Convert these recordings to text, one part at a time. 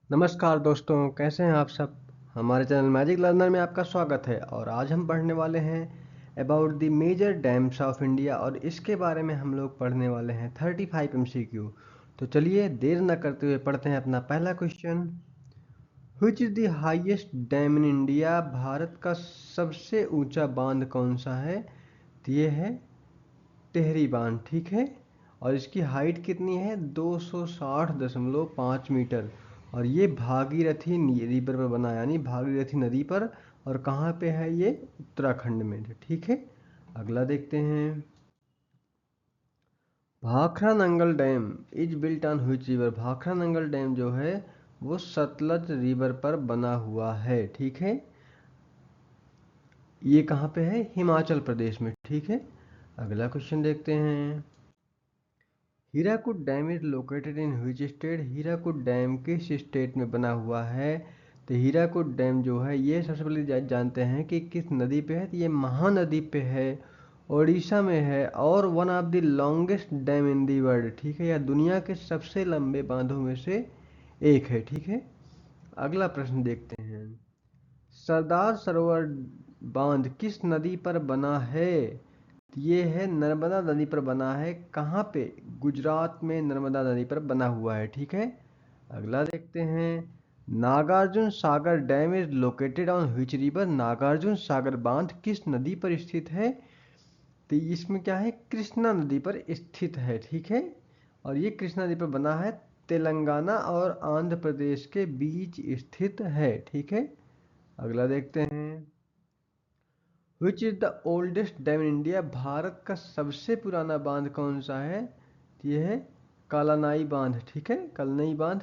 नमस्कार दोस्तों, कैसे हैं आप सब। हमारे चैनल मैजिक लर्नर में आपका स्वागत है और आज हम पढ़ने वाले हैं about the major dams of India और इसके बारे में हम लोग पढ़ने वाले हैं 35 MCQ। तो चलिए देर न करते हुए पढ़ते हैं अपना पहला question. Which is the highest dam in India? Bharat का सबसे ऊंचा बांध कौन सा है? तो ये है टिहरी बांध, ठीक है। और इसकी हाइट कितनी है? 260.5 मीटर। और ये भागीरथी रिवर पर बना है, यानी भागीरथी नदी पर। और कहाँ पे है ये? उत्तराखंड में, ठीक है। अगला देखते हैं। Bhakra Nangal dam is built on which river? Bhakra Nangal dam जो है वो सतलज रिवर पर बना हुआ है, ठीक है। ये कहाँ पे है? हिमाचल प्रदेश में, ठीक है। अगला क्वेश्चन देखते हैं। Hirakud dam is located in which state? Hirakud dam किस स्टेट में बना हुआ है? तो हीराकुद डैम जो है ये सबसे पहले जानते हैं कि किस नदी पे है। तो ये महानदी पे है, ओडिशा में है। और one of the longest dam in the world, ठीक है। यह दुनिया के सबसे लंबे बांधों में से एक है, ठीक है। अगला प्रश्न देखते हैं। सरदार सरोवर बांध किस नदी पर बना है? ये है नर्मदा नदी पर बना है। कहाँ पे? गुजरात में नर्मदा नदी पर बना हुआ है, ठीक है। अगला देखते हैं। Nagarjuna Sagar dam is located on which river? Nagarjuna Sagar बांध किस नदी पर स्थित है? तो इसमें क्या है? कृष्णा नदी पर स्थित है, ठीक है। और ये कृष्णा नदी पर बना है, तेलंगाना और आंध्र प्रदेश के बीच स्थित है, ठीक है। अगला देखते हैं। Which is the oldest dam in India? Bharat का सबसे पुराना बांध कौन सा है? ये है कालानाई बांध, ठीक है। कलनई बांध,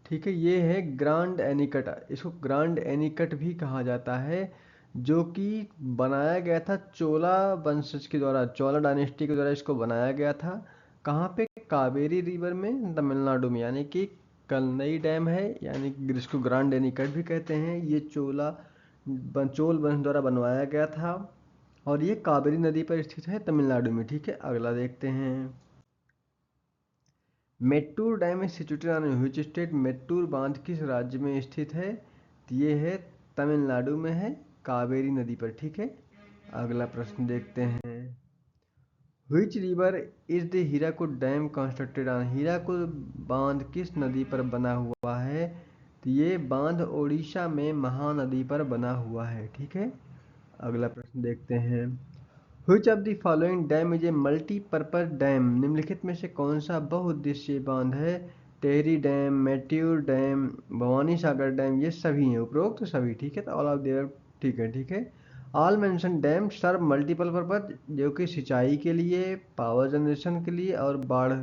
ठीक है। ये है ग्रांड एनिकट, इसको ग्रांड एनिकट भी कहा जाता है, जो कि बनाया गया था चोला वंशज के द्वारा, चोला डायनेस्टी के द्वारा इसको बनाया गया था। कहाँ पे? कावेरी रिवर में, तमिलनाडु में। यानी कि कलनई डैम है, यानी कि जिसको ग्रांड एनिकट भी कहते हैं, ये चोल वंश द्वारा बनवाया गया था। और ये कावेरी नदी पर स्थित है, तमिलनाडु में, ठीक है। अगला देखते हैं। Mettur dam is situated on which state? Mettur बांध किस राज्य में स्थित है? तो ये है तमिलनाडु में है, कावेरी नदी पर, ठीक है। अगला प्रश्न देखते हैं। Which river is the Hirakud dam constructed on? Hirakud बांध किस नदी पर बना हुआ है? तो ये बांध ओडिशा में महानदी पर बना हुआ है, ठीक है। अगला प्रश्न देखते हैं। Which of the following dam is a multipurpose dam? निम्नलिखित में से कौन सा बहुउद्देशीय बांध है? Tehri dam, मेट्यूर dam, Bhavani Sagar dam, ये सभी हैं, उपरोक्त तो सभी, ठीक है। तो ऑल ऑफ देयर, ठीक है, ठीक है। ऑल मेंशन डैम सर्व मल्टीपल पर्पज, जो कि सिंचाई के लिए, पावर जनरेशन के लिए और बाढ़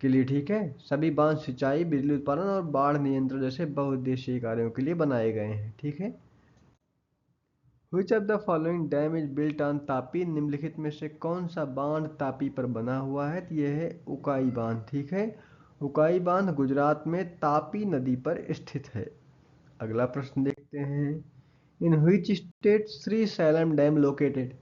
के लिए, ठीक है। सभी बांध सिंचाई, बिजली उत्पादन और बाढ़ नियंत्रण जैसे बहुउद्देशीय कार्यों के लिए बनाए गए हैं, ठीक है। Which of the following dam is built on Tapi? निम्नलिखित में से कौन सा बांध तापी पर बना हुआ है? तो यह है उकाई बांध, ठीक है। उकाई बांध गुजरात में तापी नदी पर स्थित है। अगला प्रश्न देखते हैं। इन which state Shri slam dam located?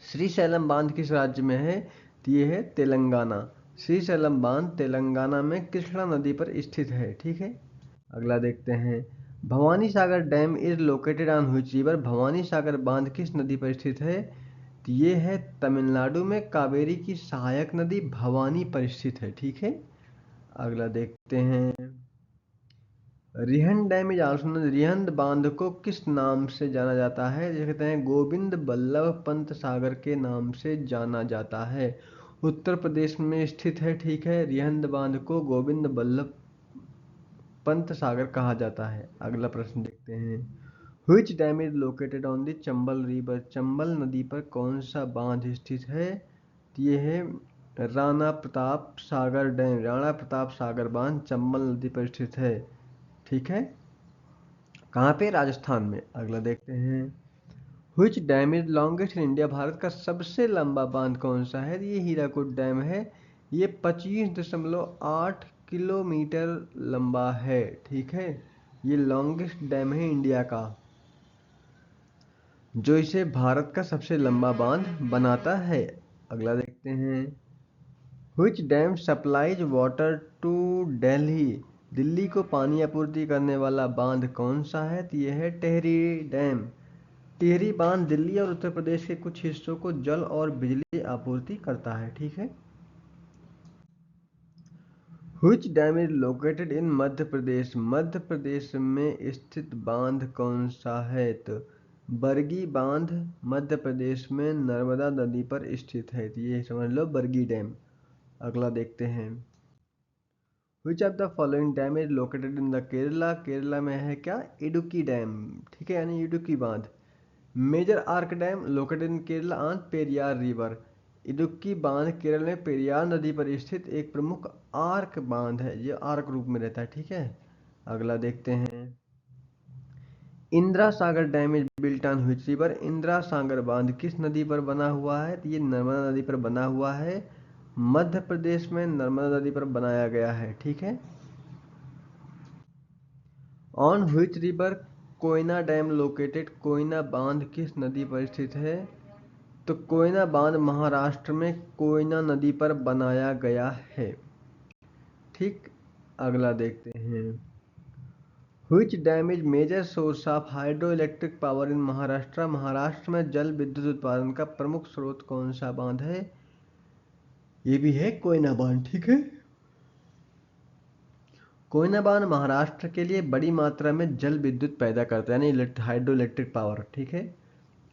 Shri slam बांध किस राज्य में है? तो ये है तेलंगाना। श्री सैलम बांध तेलंगाना में कृष्णा नदी पर स्थित है, ठीक है। अगला देखते हैं। Bhavani Sagar dam is located on which river? Bhavani Sagar बांध किस नदी पर स्थित है? तो ये है तमिलनाडु में कावेरी की सहायक नदी भवानी पर स्थित है, ठीक है। अगला देखते हैं। Rihand dam is also known, Rihand बांध को किस नाम से जाना जाता है? जिसे कहते हैं गोविंद बल्लभ पंत सागर के नाम से जाना जाता है। उत्तर प्रदेश में स्थित है, ठीक है। रिहंद बांध को गोविंद बल्लभ पंत सागर कहा जाता है। अगला प्रश्न देखते हैं। Which dam is located on the Chambal river? Chambal नदी पर कौन सा बांध स्थित है? तो ये है राणा प्रताप सागर डैम। राणा प्रताप सागर बांध चंबल नदी पर स्थित है, ठीक है। कहाँ पे? राजस्थान में। अगला देखते हैं। Which dam is longest in India? Bharat का सबसे लंबा बांध कौन सा है? ये हीराकुद डैम है। ये 25.8 किलोमीटर लंबा है, ठीक है। ये लॉन्गेस्ट डैम है इंडिया का, जो इसे भारत का सबसे लंबा बांध बनाता है। अगला देखते हैं। Which dam supplies water to Delhi? Delhi को पानी आपूर्ति करने वाला बांध कौन सा है? तो ये है टिहरी डैम। टिहरी बांध दिल्ली और उत्तर प्रदेश के कुछ हिस्सों को जल और बिजली आपूर्ति करता है, ठीक है। Which dam is located in Madhya Pradesh? Madhya Pradesh में स्थित बांध कौन सा है? तो बरगी बांध मध्य प्रदेश में नर्मदा नदी पर स्थित है, तो ये समझ लो बरगी डैम। अगला देखते हैं। Which of the following dam is located in the Kerala? Kerala में है क्या? इडुक्की डैम, ठीक है, यानी इडुक्की बांध। Major arch dam located in Kerala on Periyar river. Idukki बांध केरल में पेरियार नदी पर स्थित एक प्रमुख आर्क बांध है, ये आर्क रूप में रहता है, ठीक है। अगला देखते हैं। Indira Sagar dam is built on which river? Indira Sagar बांध किस नदी पर बना हुआ है? तो ये नर्मदा नदी पर बना हुआ है। मध्य प्रदेश में नर्मदा नदी पर बनाया गया है, ठीक है। On which river Koyna dam located? Koyna बांध किस नदी पर स्थित है? तो कोयना बांध महाराष्ट्र में कोयना नदी पर बनाया गया है, ठीक। अगला देखते हैं। Which dam is major source of hydro electric power in Maharashtra? Maharashtra में जल विद्युत उत्पादन का प्रमुख स्रोत कौन सा बांध है? ये भी है कोयना बांध, ठीक है। कोयना बांध महाराष्ट्र के लिए बड़ी मात्रा में जल विद्युत पैदा करता है, यानी हाइड्रो इलेक्ट्रिक पावर, ठीक है।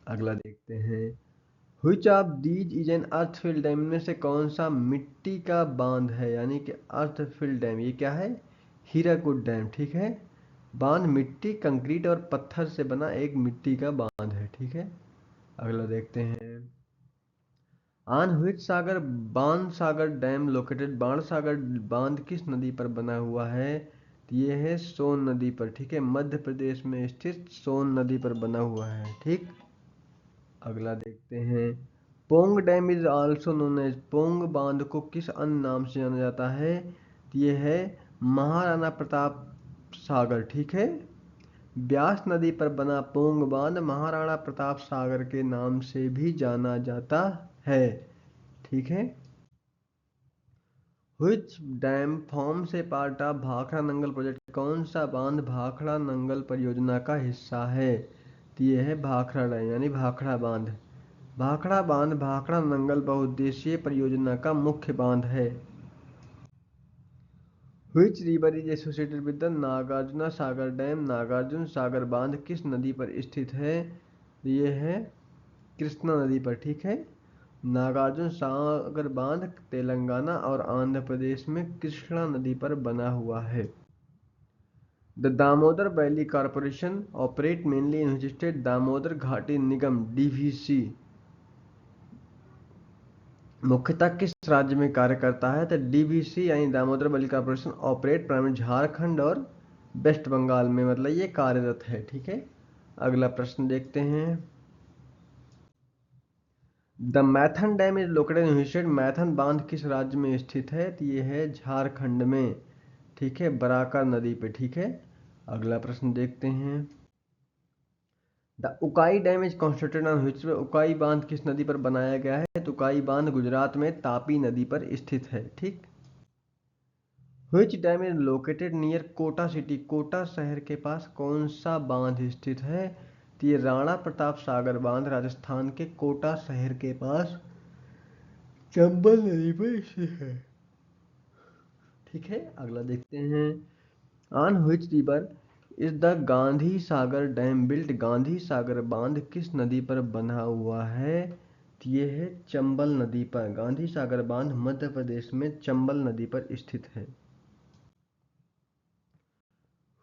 अगला देखते हैं। Which of these is an earthfill dam? में से कौन सा मिट्टी का बांध है, यानी कि अर्थफिल डैम? ये क्या है? हीराकुद डैम, ठीक है। बांध मिट्टी, कंक्रीट और पत्थर से बना एक मिट्टी का बांध है, ठीक है। अगला देखते हैं। ऑन व्हिच सागर बाण सागर डैम लोकेटेड? बाण सागर बांध किस नदी पर बना हुआ है? तो ये है सोन नदी पर, ठीक है। मध्य प्रदेश में स्थित सोन नदी पर बना हुआ है, ठीक। अगला देखते हैं। Pong dam is also known as? Pong बांध को किस अन्य नाम से जाना जाता है? तो ये है महाराणा प्रताप सागर, ठीक है। ब्यास नदी पर बना पोंग बांध महाराणा प्रताप सागर के नाम से भी जाना जाता है, ठीक है। Which डैम फॉर्म से part of Bhakra Nangal project? कौन सा बांध भाखड़ा नंगल परियोजना का हिस्सा है? तो ये है भाखड़ा डैम, यानी भाखड़ा बांध। भाखड़ा बांध भाखड़ा नंगल बहुउद्देशीय परियोजना का मुख्य बांध है। Which river is associated with the Nagarjuna Sagar dam? Nagarjuna Sagar बांध किस नदी पर स्थित है? ये है कृष्णा नदी पर, ठीक है। नागार्जुन सागर बांध तेलंगाना और आंध्र प्रदेश में कृष्णा नदी पर बना हुआ है। The Damodar valley corporation operate mainly in which state? Damodar घाटी निगम डीवीसी मुख्यतः किस राज्य में कार्य करता है? तो डीवीसी यानी Damodar valley corporation operate primary Jharkhand और वेस्ट बंगाल में, मतलब ये कार्यरत है, ठीक है। अगला प्रश्न देखते हैं। The Maithon dam is located in which state? Maithon बांध किस राज्य में स्थित है? तो ये है झारखंड में, ठीक है, बराकर नदी पे, ठीक है। अगला प्रश्न देखते हैं। The Ukai dam is constructed on which? Ukai बांध किस नदी पर बनाया गया है? तो उकाई बांध गुजरात में तापी नदी पर स्थित है, ठीक। Which dam is located near Kota city? Kota शहर के पास कौन सा बांध स्थित है? तो ये राणा प्रताप सागर बांध राजस्थान के कोटा शहर के पास चंबल नदी पर स्थित है, ठीक है। अगला देखते हैं। On which river is the Gandhi Sagar dam built? Gandhi Sagar बांध किस नदी पर बना हुआ है? तो ये है चंबल नदी पर। गांधी सागर बांध मध्य प्रदेश में चंबल नदी पर स्थित है।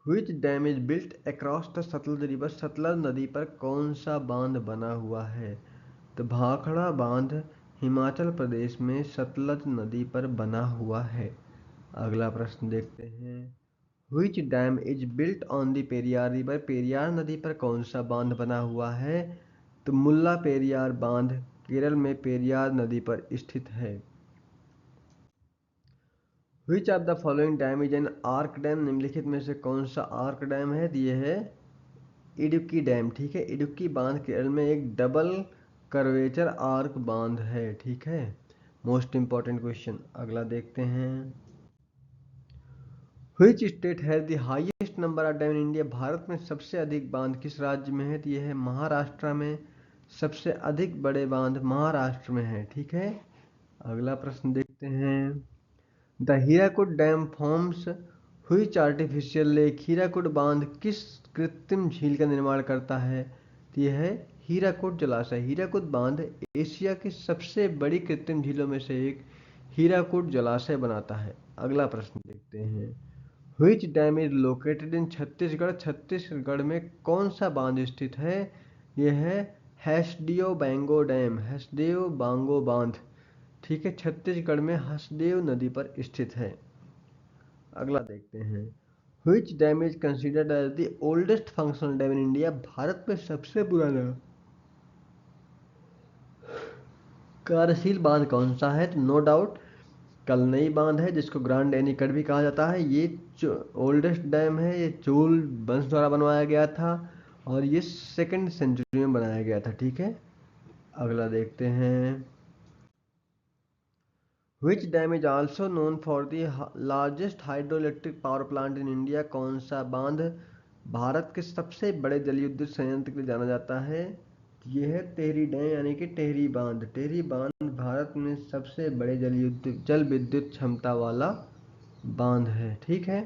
Which dam is built across the Sutlej river? Sutlej नदी पर कौन सा बांध बना हुआ है? तो भाखड़ा बांध हिमाचल प्रदेश में सतलज नदी पर बना हुआ है। अगला प्रश्न देखते हैं। Which dam is built on the Periyar river? Periyar नदी पर कौन सा बांध बना हुआ है? तो मुल्ला पेरियार बांध केरल में पेरियार नदी पर स्थित है। Which of the following dam is an arc dam? निम्नलिखित में से कौन सा आर्क डैम है? ये है इडुक्की डैम, ठीक है। इडुक्की बांध केरल में एक डबल कर्वेचर आर्क बांध है, ठीक है। Most important question. अगला देखते हैं। Which state has the highest number of dam in India? भारत में सबसे अधिक बांध किस राज्य में है? तो यह है महाराष्ट्र में। सबसे अधिक बड़े बांध महाराष्ट्र में है। ठीक है, अगला प्रश्न देखते हैं। The Hirakud dam forms which artificial lake? Hirakud बांध किस कृत्रिम झील का निर्माण करता है? तो यह है हीराकुड जलाशय। हीराकुद बांध एशिया की सबसे बड़ी कृत्रिम झीलों में से एक हीराकुड जलाशय बनाता है। अगला प्रश्न देखते हैं। व्हिच डैम इज लोकेटेड इन छत्तीसगढ़? छत्तीसगढ़ में कौन सा बांध स्थित है? यह है हसदेव बांगो डैम। हसदेव बांगो बांध, ठीक है, छत्तीसगढ़ में हसदेव नदी पर स्थित है। अगला देखते हैं। Which dam is considered as the oldest functional dam in India? भारत में सबसे पुराना कार्यशील बांध कौन सा है? तो नो डाउट कलनई बांध है, जिसको ग्रांड एनीकट भी कहा जाता है। ये ओल्डेस्ट डैम है। ये चोल वंश द्वारा बनवाया गया था और ये 2nd सेंचुरी में बनाया गया था। ठीक है, अगला देखते हैं। Which dam is also known for the largest hydroelectric power plant in India? कौन सा बांध भारत के सबसे बड़े जलविद्युत संयंत्र के लिए जाना जाता है? ये है टेहरी डैम, यानी कि टेहरी बांध। टेहरी बांध भारत में सबसे बड़े जल विद्युत क्षमता वाला बांध है। ठीक है,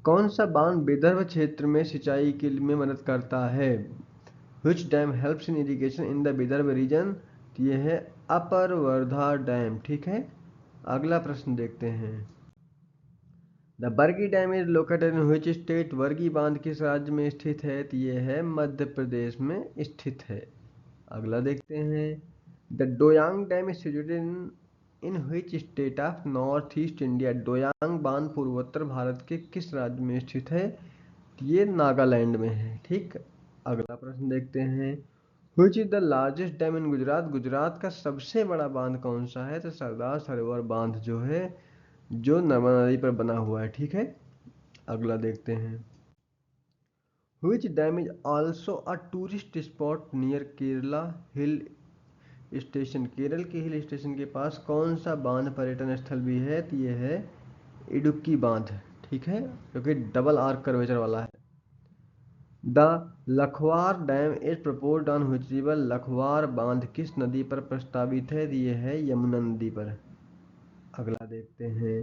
कौन सा बांध विदर्भ क्षेत्र में सिंचाई के लिए मदद करता है? Which dam helps in irrigation in the Vidarbha region? ये है अपर वर्धा डैम। ठीक है, अगला प्रश्न देखते हैं। The Bargi dam is located in which state? Bargi बांध किस राज्य में स्थित है? तो ये है मध्य प्रदेश में स्थित है। अगला देखते हैं। The Doyang dam is situated in which state of north east India? Doyang बांध पूर्वोत्तर भारत के किस राज्य में स्थित है? ये नागालैंड में है। ठीक, अगला प्रश्न देखते हैं। Which is the largest dam in Gujarat? Gujarat का सबसे बड़ा बांध कौन सा है? तो सरदार सरोवर बांध जो है, जो नर्मदा नदी पर बना हुआ है। ठीक है, अगला देखते हैं। Which dam is also a tourist spot near Kerala hill station? Kerala के हिल स्टेशन के पास कौन सा बांध पर्यटन स्थल भी है? तो ये है इडुक्की बांध। ठीक है, जो कि डबल आर्क कर्वेचर वाला है। The Lakhwar dam is proposed on which river? Lakhwar बांध किस नदी पर प्रस्तावित है? ये है यमुना नदी पर। अगला देखते हैं।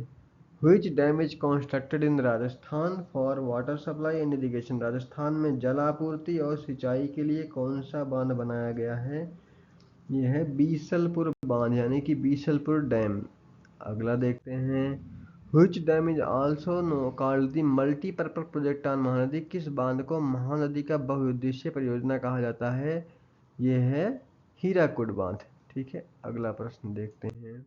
Which dam is constructed in Rajasthan for water supply and irrigation? Rajasthan में जल आपूर्ति और सिंचाई के लिए कौन सा बांध बनाया गया है? यह है बीसलपुर बांध, यानी कि बीसलपुर डैम। अगला देखते हैं। Which dam is also called the multipurpose project on Mahanadi? किस बांध को महानदी का बहुउद्देशीय परियोजना कहा जाता है? यह है हीराकुड बांध। ठीक है, अगला प्रश्न देखते हैं।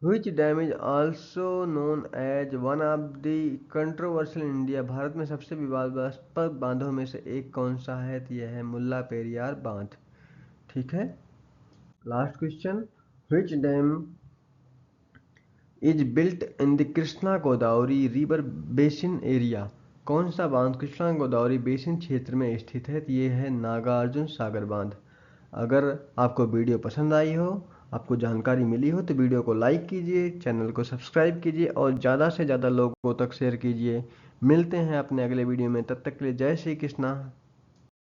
Which dam is also known as one of the controversial India? भारत में सबसे विवादास्पद बांधों में से एक कौन सा है? तो यह है मुल्ला पेरियार बांध। ठीक है, last question. Which dam is built in the Krishna Godavari river basin area? कौन सा बांध कृष्णा गोदावरी बेसिन क्षेत्र में स्थित है? तो ये है नागार्जुन सागर बांध। अगर आपको वीडियो पसंद आई हो, आपको जानकारी मिली हो, तो वीडियो को लाइक कीजिए, चैनल को सब्सक्राइब कीजिए और ज़्यादा से ज़्यादा लोगों तक शेयर कीजिए। मिलते हैं अपने अगले वीडियो में, तब तक के लिए जय श्री कृष्णा।